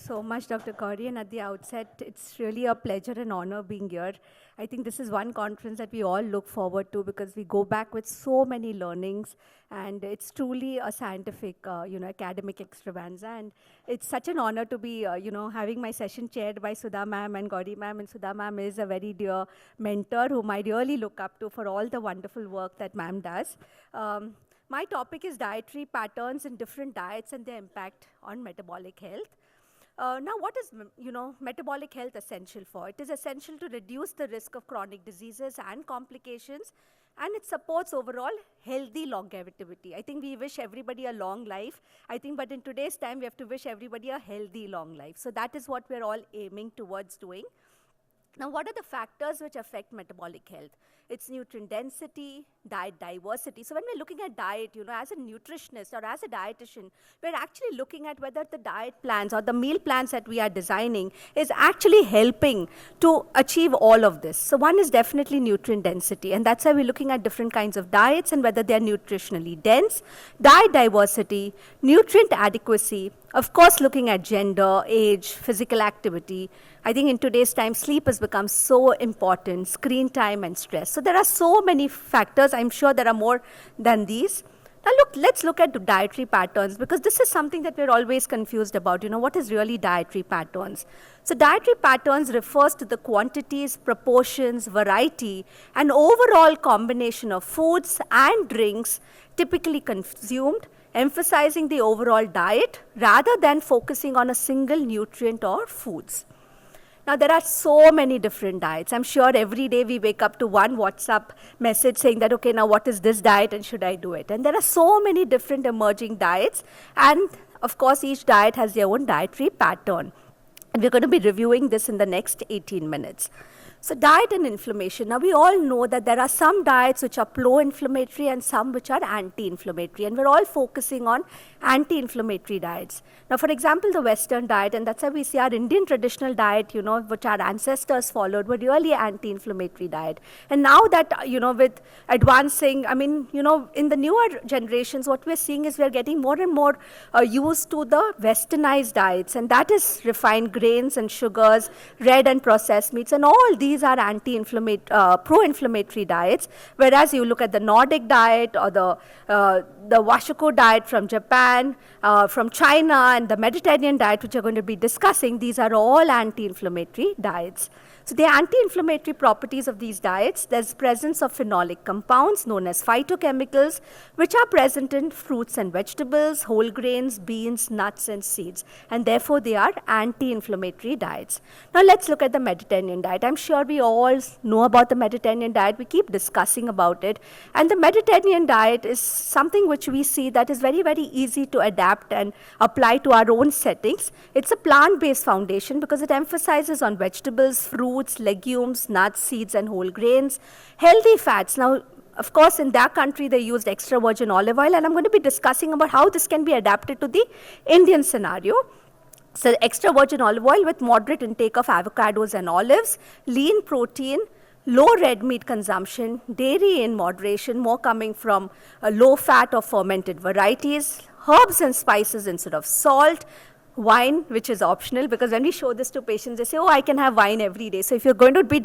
so much, Dr. Kauri. And at the outset, it's really a pleasure and honor being here. I think this is one conference that we all look forward to because we go back with so many learnings, and it's truly a scientific, academic extravaganza. And it's such an honor to be, having my session chaired by Sudha ma'am and Gauri ma'am. And Sudha ma'am is a very dear mentor whom I really look up to for all the wonderful work that ma'am does. My topic is dietary patterns in different diets and their impact on metabolic health. Now, what is metabolic health essential for? It is essential to reduce the risk of chronic diseases and complications, and it supports overall healthy longevity. I think we wish everybody a long life. But in today's time, we have to wish everybody a healthy long life. So that is what we're all aiming towards doing. Now, what are the factors which affect metabolic health? It's nutrient density, diet diversity. So when we're looking at diet, as a nutritionist or as a dietitian, we're actually looking at whether the diet plans or the meal plans that we are designing is actually helping to achieve all of this. So one is definitely nutrient density, and that's why we're looking at different kinds of diets and whether they're nutritionally dense, diet diversity, nutrient adequacy, of course, looking at gender, age, physical activity. I think in today's time, sleep has become so important, screen time and stress. So there are so many factors. I'm sure there are more than these. Now let's look at the dietary patterns, because this is something that we're always confused about. What is really dietary patterns? So dietary patterns refers to the quantities, proportions, variety, and overall combination of foods and drinks typically consumed, emphasizing the overall diet rather than focusing on a single nutrient or foods. Now, there are so many different diets. I'm sure every day we wake up to one WhatsApp message saying that, okay, now what is this diet and should I do it? And there are so many different emerging diets. And of course, each diet has their own dietary pattern. And we're going to be reviewing this in the next 18 minutes. So diet and inflammation. Now, we all know that there are some diets which are pro-inflammatory and some which are anti-inflammatory. And we're all focusing on anti-inflammatory diets. Now, for example, the Western diet, and that's why we see our Indian traditional diet, which our ancestors followed, were really anti-inflammatory diet. And now that, with advancing, in the newer generations, what we're seeing is we're getting more and more used to the westernized diets. And that is refined grains and sugars, red and processed meats, and all these are pro-inflammatory diets, whereas you look at the Nordic diet or the Washoku diet from Japan, from China, and the Mediterranean diet, which we're going to be discussing, these are all anti-inflammatory diets. So the anti-inflammatory properties of these diets, there's presence of phenolic compounds known as phytochemicals, which are present in fruits and vegetables, whole grains, beans, nuts, and seeds. And therefore, they are anti-inflammatory diets. Now, let's look at the Mediterranean diet. I'm sure we all know about the Mediterranean diet. We keep discussing about it. And the Mediterranean diet is something which we see that is very, very easy to adapt and apply to our own settings. It's a plant-based foundation because it emphasizes on vegetables, fruits, legumes, nuts, seeds, and whole grains. Healthy fats. Now, of course, in that country, they used extra virgin olive oil, and I'm going to be discussing about how this can be adapted to the Indian scenario. So, extra virgin olive oil with moderate intake of avocados and olives, lean protein, low red meat consumption, dairy in moderation, more coming from low fat or fermented varieties, herbs and spices instead of salt, wine, which is optional, because when we show this to patients, they say, oh, I can have wine every day. So if you're going to be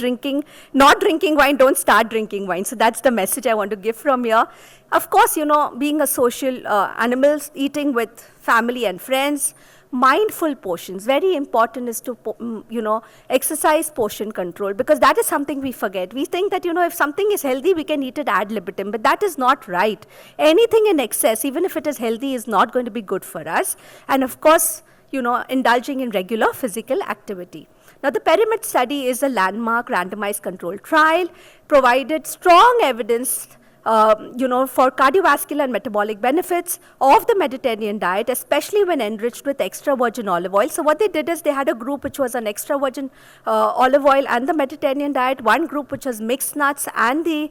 not drinking wine, don't start drinking wine. So that's the message I want to give from here. Of course, being a social animals, eating with family and friends, mindful portions. Very important is to, exercise portion control, because that is something we forget. We think that, if something is healthy, we can eat it ad libitum, but that is not right. Anything in excess, even if it is healthy, is not going to be good for us. And of course, indulging in regular physical activity. Now, the Pyramid study is a landmark randomized controlled trial, provided strong evidence for cardiovascular and metabolic benefits of the Mediterranean diet, especially when enriched with extra virgin olive oil. So what they did is they had a group which was on extra virgin olive oil and the Mediterranean diet, one group which was mixed nuts and the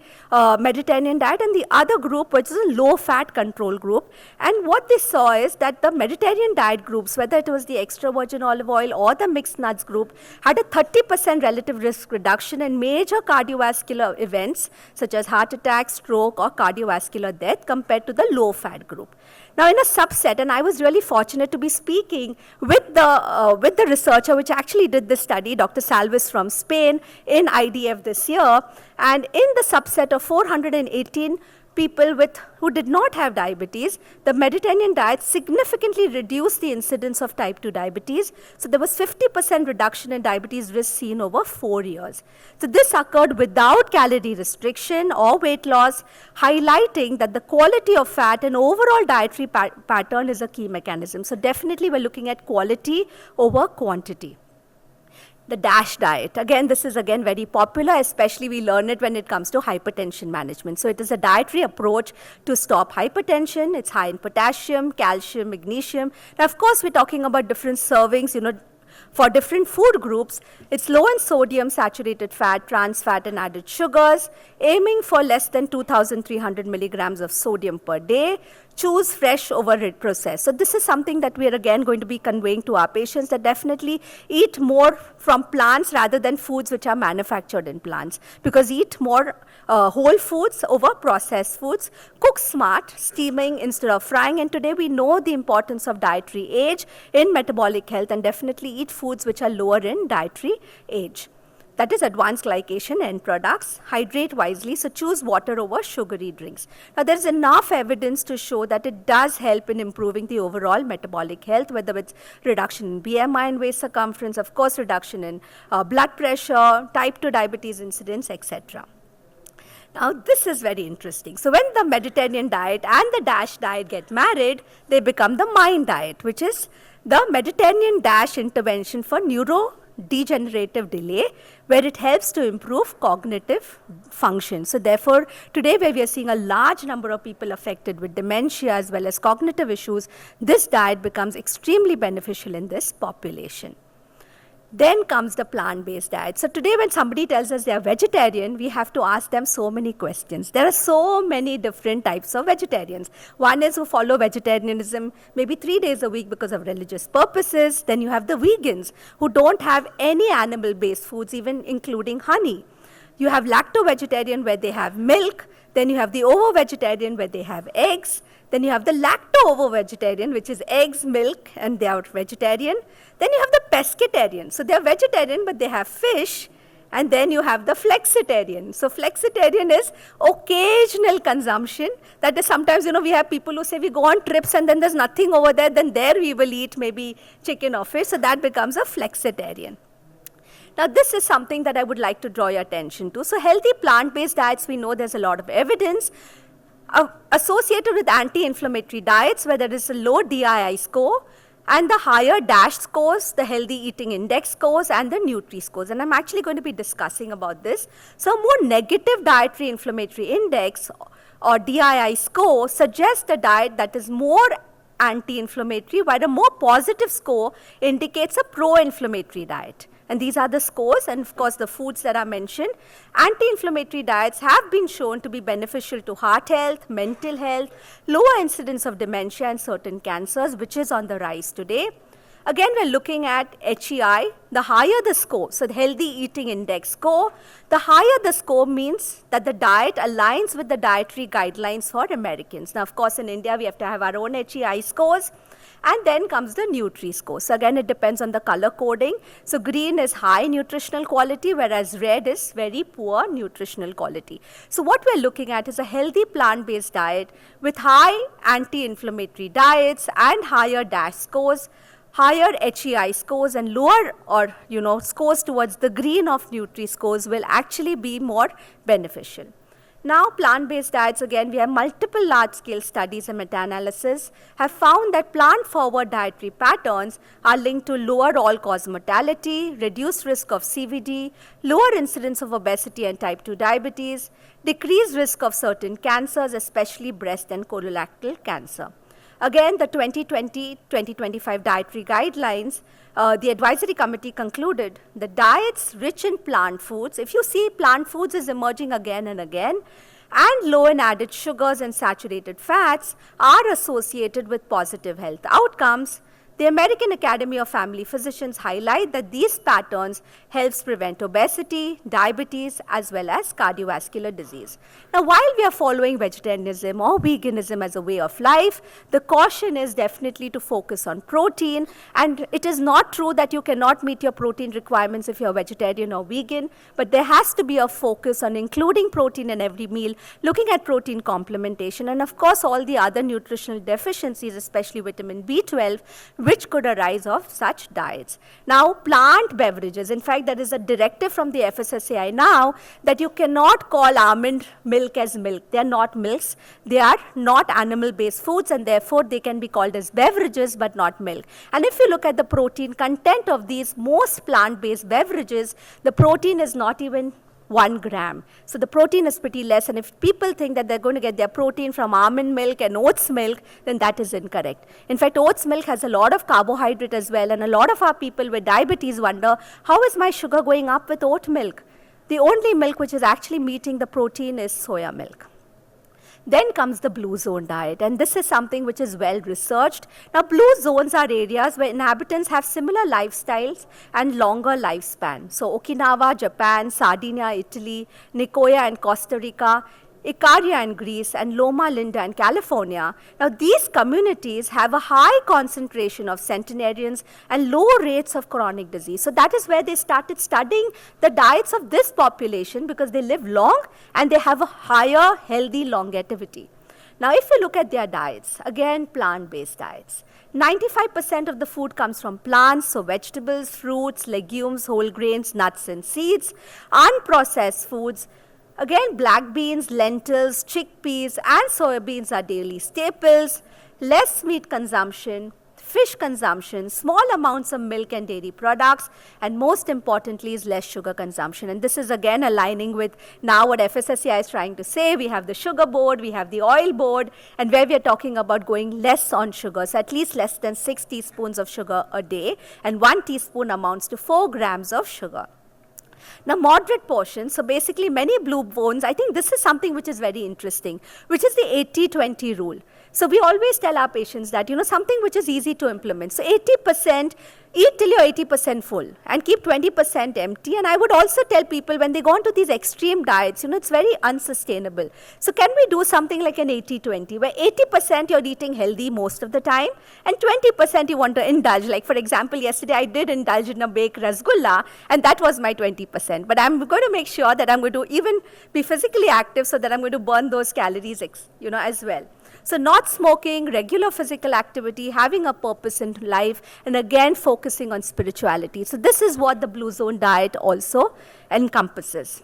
Mediterranean diet, and the other group which is a low-fat control group. And what they saw is that the Mediterranean diet groups, whether it was the extra virgin olive oil or the mixed nuts group, had a 30% relative risk reduction in major cardiovascular events such as heart attack, stroke, or cardiovascular death compared to the low-fat group. Now, in a subset, and I was really fortunate to be speaking with the researcher which actually did this study, Dr. Salis from Spain, in IDF this year. And in the subset of 418 people who did not have diabetes, the Mediterranean diet significantly reduced the incidence of type 2 diabetes. So there was 50% reduction in diabetes risk seen over 4 years. So this occurred without calorie restriction or weight loss, highlighting that the quality of fat and overall dietary pattern is a key mechanism. So definitely we're looking at quality over quantity. The DASH diet. Again, this is again very popular, especially we learn it when it comes to hypertension management. So it is a dietary approach to stop hypertension. It's high in potassium, calcium, magnesium. Now, of course, we're talking about different servings, for different food groups. It's low in sodium, saturated fat, trans fat, and added sugars, aiming for less than 2,300 milligrams of sodium per day. Choose fresh over processed. So this is something that we are again going to be conveying to our patients, that definitely eat more from plants rather than foods which are manufactured in plants, because eat more whole foods over processed foods. Cook smart, steaming instead of frying. And today we know the importance of dietary age in metabolic health, and definitely eat foods which are lower in dietary age. That is advanced glycation end products. Hydrate wisely, so choose water over sugary drinks. Now, there is enough evidence to show that it does help in improving the overall metabolic health, whether it's reduction in BMI and waist circumference, of course, reduction in blood pressure, type 2 diabetes incidence, etc. Now, this is very interesting. So when the Mediterranean diet and the DASH diet get married, they become the MIND diet, which is the Mediterranean DASH intervention for neurodegenerative delay, where it helps to improve cognitive function. So therefore, today where we are seeing a large number of people affected with dementia as well as cognitive issues, this diet becomes extremely beneficial in this population. Then comes the plant-based diet. So today when somebody tells us they are vegetarian, we have to ask them so many questions. There are so many different types of vegetarians. One is who follow vegetarianism maybe 3 days a week because of religious purposes. Then you have the vegans who don't have any animal-based foods, even including honey. You have lacto-vegetarian where they have milk. Then you have the ovo-vegetarian where they have eggs. Then you have the lacto-ovo-vegetarian, which is eggs, milk, and they are vegetarian. Then you have the pescatarian. So they are vegetarian, but they have fish. And then you have the flexitarian. So flexitarian is occasional consumption. That is sometimes, we have people who say we go on trips and then there's nothing over there. Then there we will eat maybe chicken or fish. So that becomes a flexitarian. Now, this is something that I would like to draw your attention to. So healthy plant-based diets, we know there's a lot of evidence associated with anti-inflammatory diets, where there is a low DII score, and the higher DASH scores, the healthy eating index scores, and the Nutri scores. And I'm actually going to be discussing about this. So more negative dietary inflammatory index or DII score suggests a diet that is more anti-inflammatory, while a more positive score indicates a pro-inflammatory diet. And these are the scores, and of course the foods that are mentioned. Anti-inflammatory diets have been shown to be beneficial to heart health, mental health, lower incidence of dementia and certain cancers, which is on the rise today. Again, we're looking at HEI, the higher the score, so the healthy eating index score, the higher the score means that the diet aligns with the dietary guidelines for Americans. Now, of course, in India, we have to have our own HEI scores. And then comes the Nutri score. So again, it depends on the color coding. So green is high nutritional quality, whereas red is very poor nutritional quality. So what we're looking at is a healthy plant-based diet with high anti-inflammatory diets and higher DASH scores, higher HEI scores, and lower or scores towards the green of Nutri scores will actually be more beneficial. Now, plant-based diets, again, we have multiple large-scale studies and meta-analysis have found that plant-forward dietary patterns are linked to lower all-cause mortality, reduced risk of CVD, lower incidence of obesity and type 2 diabetes, decreased risk of certain cancers, especially breast and colorectal cancer. Again, the 2020-2025 dietary guidelines, the advisory committee concluded that diets rich in plant foods, if you see plant foods is emerging again and again, and low in added sugars and saturated fats are associated with positive health outcomes. The American Academy of Family Physicians highlight that these patterns helps prevent obesity, diabetes, as well as cardiovascular disease. Now, while we are following vegetarianism or veganism as a way of life, the caution is definitely to focus on protein, and it is not true that you cannot meet your protein requirements if you're vegetarian or vegan, but there has to be a focus on including protein in every meal, looking at protein complementation, and of course all the other nutritional deficiencies, especially vitamin B12, which could arise of such diets. Now, plant beverages, in fact, there is a directive from the FSSAI now that you cannot call almond milk as milk. They are not milks. They are not animal-based foods, and therefore they can be called as beverages but not milk. And if you look at the protein content of these most plant-based beverages, the protein is not even 1 gram. So the protein is pretty less, and if people think that they're going to get their protein from almond milk and oats milk, then that is incorrect. In fact, oats milk has a lot of carbohydrate as well, and a lot of our people with diabetes wonder, how is my sugar going up with oat milk? The only milk which is actually meeting the protein is soya milk. Then comes the blue zone diet, and this is something which is well researched. Now, blue zones are areas where inhabitants have similar lifestyles and longer lifespan. So, Okinawa, Japan, Sardinia, Italy, Nicoya and Costa Rica, Icaria in Greece, and Loma Linda in California. Now, these communities have a high concentration of centenarians and low rates of chronic disease. So that is where they started studying the diets of this population, because they live long and they have a higher healthy longevity. Now, if you look at their diets, again, plant-based diets. 95% of the food comes from plants, so vegetables, fruits, legumes, whole grains, nuts and seeds, unprocessed foods. Again, black beans, lentils, chickpeas, and soybeans are daily staples. Less meat consumption, fish consumption, small amounts of milk and dairy products, and most importantly is less sugar consumption. And this is again aligning with now what FSSAI is trying to say. We have the sugar board, we have the oil board, and where we are talking about going less on sugar, so at least less than 6 teaspoons of sugar a day, and 1 teaspoon amounts to 4 grams of sugar. Now, moderate portions, so basically many blue bones, I think this is something which is very interesting, which is the 80-20 rule. So we always tell our patients that, something which is easy to implement. So 80%, eat till you're 80% full and keep 20% empty. And I would also tell people when they go into these extreme diets, it's very unsustainable. So can we do something like an 80-20, where 80% you're eating healthy most of the time and 20% you want to indulge. Like for example, yesterday I did indulge in a baked rasgulla, and that was my 20%. But I'm going to make sure that I'm going to even be physically active so that I'm going to burn those calories, as well. So not smoking, regular physical activity, having a purpose in life, and again focusing on spirituality. So this is what the Blue Zone diet also encompasses.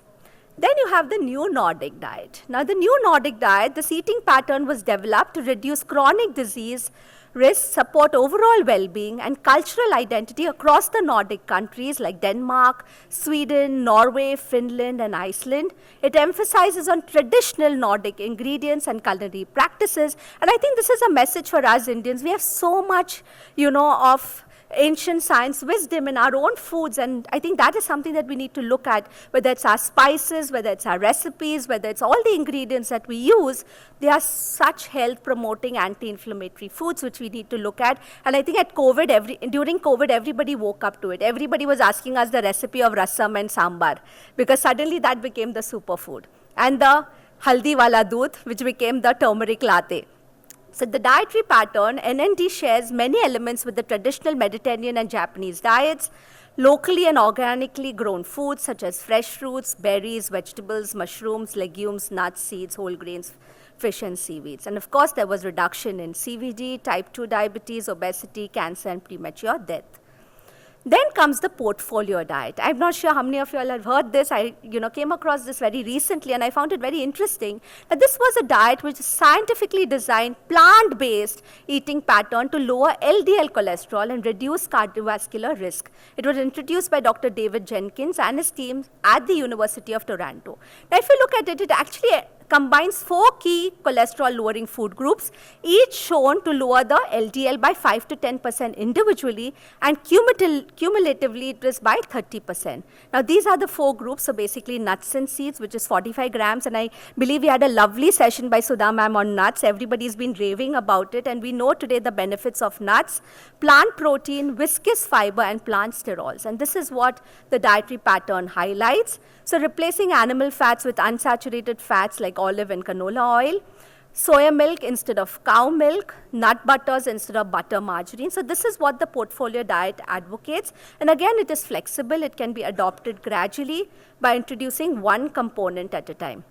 Then you have the New Nordic diet. Now the New Nordic diet, this eating pattern was developed to reduce chronic disease risks, support overall well-being, and cultural identity across the Nordic countries like Denmark, Sweden, Norway, Finland, and Iceland. It emphasizes on traditional Nordic ingredients and culinary practices. And I think this is a message for us Indians. We have so much, of ancient science wisdom in our own foods, and I think that is something that we need to look at, whether it's our spices, whether it's our recipes, whether it's all the ingredients that we use. They are such health-promoting, anti-inflammatory foods which we need to look at. And I think during COVID, everybody woke up to it. Everybody was asking us the recipe of rasam and sambar, because suddenly that became the superfood. And the haldi wala doodh, which became the turmeric latte. So the dietary pattern, NND shares many elements with the traditional Mediterranean and Japanese diets. Locally and organically grown foods such as fresh fruits, berries, vegetables, mushrooms, legumes, nuts, seeds, whole grains, fish and seaweeds. And of course, there was reduction in CVD, type 2 diabetes, obesity, cancer, and premature death. Then comes the portfolio diet. I'm not sure how many of you all have heard this. I came across this very recently, and I found it very interesting that this was a diet which is scientifically designed, plant-based eating pattern to lower LDL cholesterol and reduce cardiovascular risk. It was introduced by Dr. David Jenkins and his team at the University of Toronto. Now, if you look at it, it actually combines 4 key cholesterol-lowering food groups, each shown to lower the LDL by 5 to 10% individually, and cumulatively it is by 30%. Now, these are the 4 groups, so basically nuts and seeds, which is 45 grams, and I believe we had a lovely session by Sudha ma'am on nuts. Everybody's been raving about it, and we know today the benefits of nuts, plant protein, viscous fiber, and plant sterols. And this is what the dietary pattern highlights. So replacing animal fats with unsaturated fats like olive and canola oil, soya milk instead of cow milk, nut butters instead of butter margarine. So this is what the portfolio diet advocates. And again, it is flexible. It can be adopted gradually by introducing one component at a time.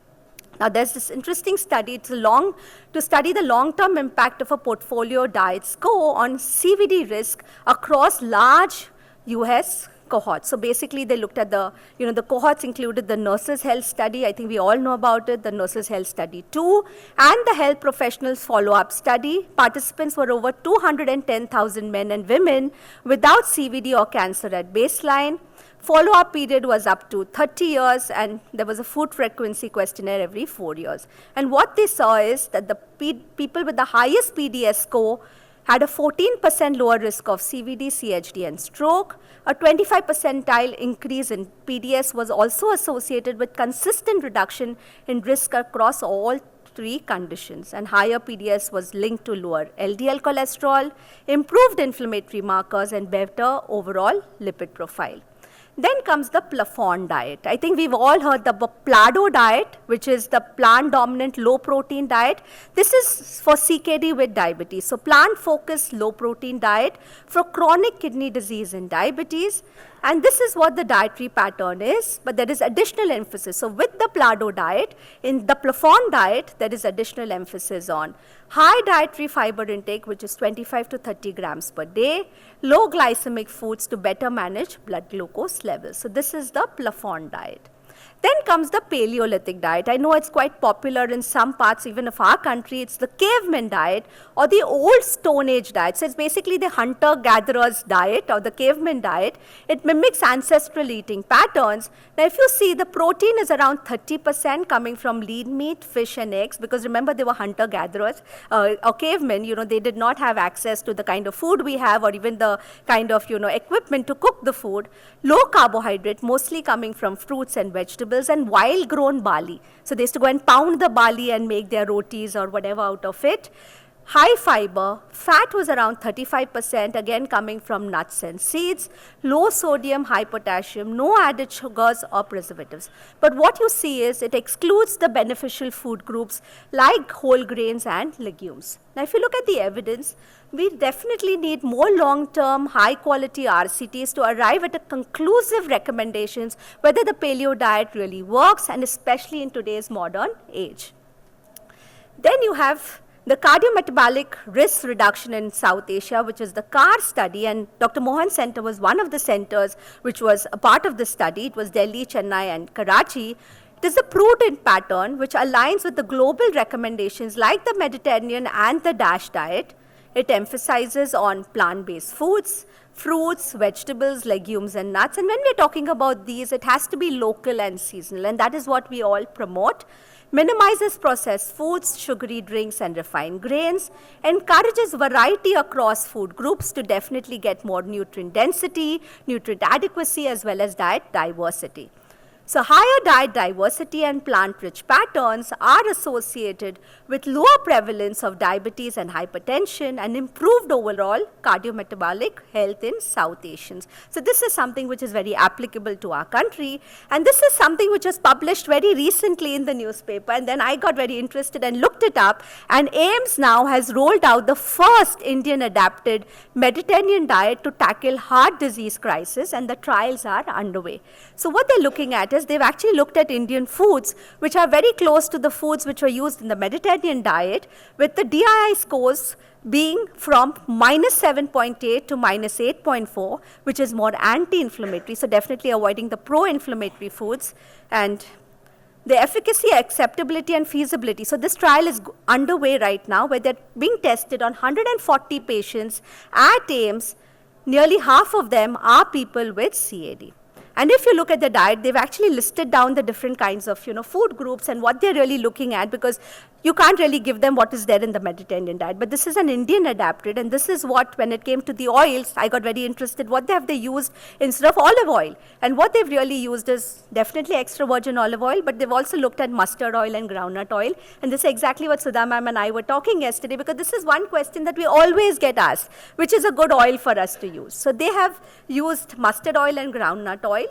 Now, there's this interesting study. It's to study the long-term impact of a portfolio diet score on CVD risk across large US cohorts. So basically, they looked at the cohorts included the Nurses' Health Study. I think we all know about it, the Nurses' Health Study 2, and the Health Professionals Follow-Up Study. Participants were over 210,000 men and women without CVD or cancer at baseline. Follow-up period was up to 30 years, and there was a food frequency questionnaire every 4 years. And what they saw is that the people with the highest PDS score had a 14% lower risk of CVD, CHD, and stroke. A 25 percentile increase in PDS was also associated with consistent reduction in risk across all 3 conditions. And higher PDS was linked to lower LDL cholesterol, improved inflammatory markers, and better overall lipid profile. Then comes the plafond diet. I think we've all heard the Plado diet, which is the plant-dominant low-protein diet. This is for CKD with diabetes. So plant-focused low-protein diet for chronic kidney disease and diabetes. And this is what the dietary pattern is, but there is additional emphasis. So with the Plado diet, in the plafond diet, there is additional emphasis on high dietary fiber intake, which is 25 to 30 grams per day, low glycemic foods to better manage blood glucose levels. So this is the plafond diet. Then comes the Paleolithic diet. I know it's quite popular in some parts, even of our country. It's the caveman diet or the old Stone Age diet. So it's basically the hunter-gatherer's diet or the caveman diet. It mimics ancestral eating patterns. Now, if you see, the protein is around 30% coming from lean meat, fish, and eggs, because remember, they were hunter-gatherers or cavemen. They did not have access to the kind of food we have or even the kind of, equipment to cook the food. Low carbohydrate, mostly coming from fruits and vegetables, and wild grown barley. So they used to go and pound the barley and make their rotis or whatever out of it. High fiber, fat was around 35%, again coming from nuts and seeds. Low sodium, high potassium, no added sugars or preservatives. But what you see is it excludes the beneficial food groups like whole grains and legumes. Now, if you look at the evidence, we definitely need more long-term, high-quality RCTs to arrive at a conclusive recommendations whether the paleo diet really works, and especially in today's modern age. Then you have the cardiometabolic risk reduction in South Asia, which is the CAR study, and Dr. Mohan Center was one of the centers which was a part of the study. It was Delhi, Chennai, and Karachi. It is a prudent pattern which aligns with the global recommendations like the Mediterranean and the DASH diet. It emphasizes on plant-based foods, fruits, vegetables, legumes, and nuts. And when we're talking about these, it has to be local and seasonal, and that is what we all promote. Minimizes processed foods, sugary drinks, and refined grains. Encourages variety across food groups to definitely get more nutrient density, nutrient adequacy, as well as diet diversity. So higher diet diversity and plant-rich patterns are associated with lower prevalence of diabetes and hypertension and improved overall cardiometabolic health in South Asians. So this is something which is very applicable to our country, and this is something which was published very recently in the newspaper, and then I got very interested and looked it up, and AIMS now has rolled out the first Indian adapted Mediterranean diet to tackle heart disease crisis, and the trials are underway. So what they're looking at is they've actually looked at Indian foods which are very close to the foods which were used in the Mediterranean diet, with the DII scores being from -7.8 to -8.4, which is more anti-inflammatory, so definitely avoiding the pro-inflammatory foods, and the efficacy, acceptability, and feasibility. So this trial is underway right now, where they're being tested on 140 patients at AIMS. Nearly half of them are people with CAD. And if you look at the diet, they've actually listed down the different kinds of, food groups and what they're really looking at, because you can't really give them what is there in the Mediterranean diet. But this is an Indian adapted, and this is what, when it came to the oils, I got very interested. What have they used instead of olive oil? And what they've really used is definitely extra virgin olive oil, but they've also looked at mustard oil and groundnut oil. And this is exactly what Sudha ma'am and I were talking yesterday, because this is one question that we always get asked, which is a good oil for us to use. So they have used mustard oil and groundnut oil.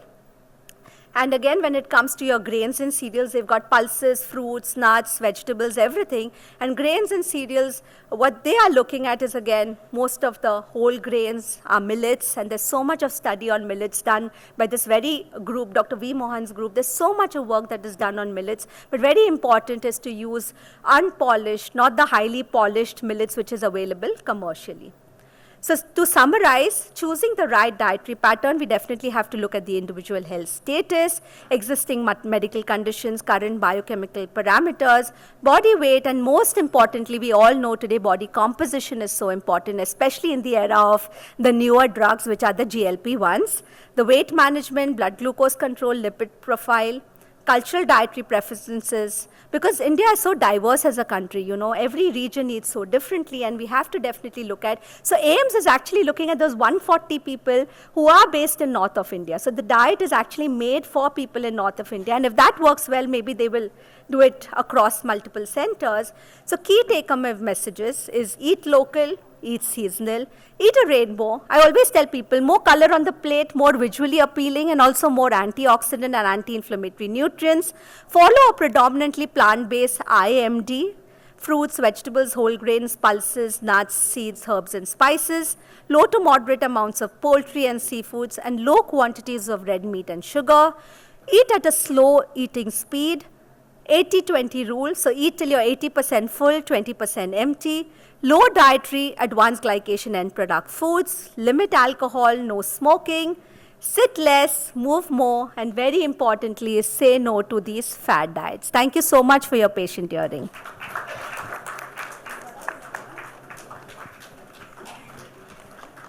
And again, when it comes to your grains and cereals, they've got pulses, fruits, nuts, vegetables, everything. And grains and cereals, what they are looking at is, again, most of the whole grains are millets. And there's so much of study on millets done by this very group, Dr. V.Mohan's group. There's so much of work that is done on millets. But very important is to use unpolished, not the highly polished millets which is available commercially. So to summarize, choosing the right dietary pattern, we definitely have to look at the individual health status, existing medical conditions, current biochemical parameters, body weight, and most importantly, we all know today body composition is so important, especially in the era of the newer drugs, which are the GLP-1s, the weight management, blood glucose control, lipid profile, cultural dietary preferences, because India is so diverse as a country, every region eats so differently, and we have to definitely look at. So AIMS is actually looking at those 140 people who are based in north of India. So the diet is actually made for people in north of India, and if that works well, maybe they will do it across multiple centers. So key take-home messages is eat local, eat seasonal, eat a rainbow. I always tell people, more color on the plate, more visually appealing, and also more antioxidant and anti-inflammatory nutrients. Follow a predominantly plant-based IMD, fruits, vegetables, whole grains, pulses, nuts, seeds, herbs, and spices, low to moderate amounts of poultry and seafoods, and low quantities of red meat and sugar. Eat at a slow eating speed. 80-20 rule, so eat till you're 80% full, 20% empty. Low dietary, advanced glycation end product foods. Limit alcohol, no smoking. Sit less, move more, and very importantly is say no to these fad diets. Thank you so much for your patient hearing.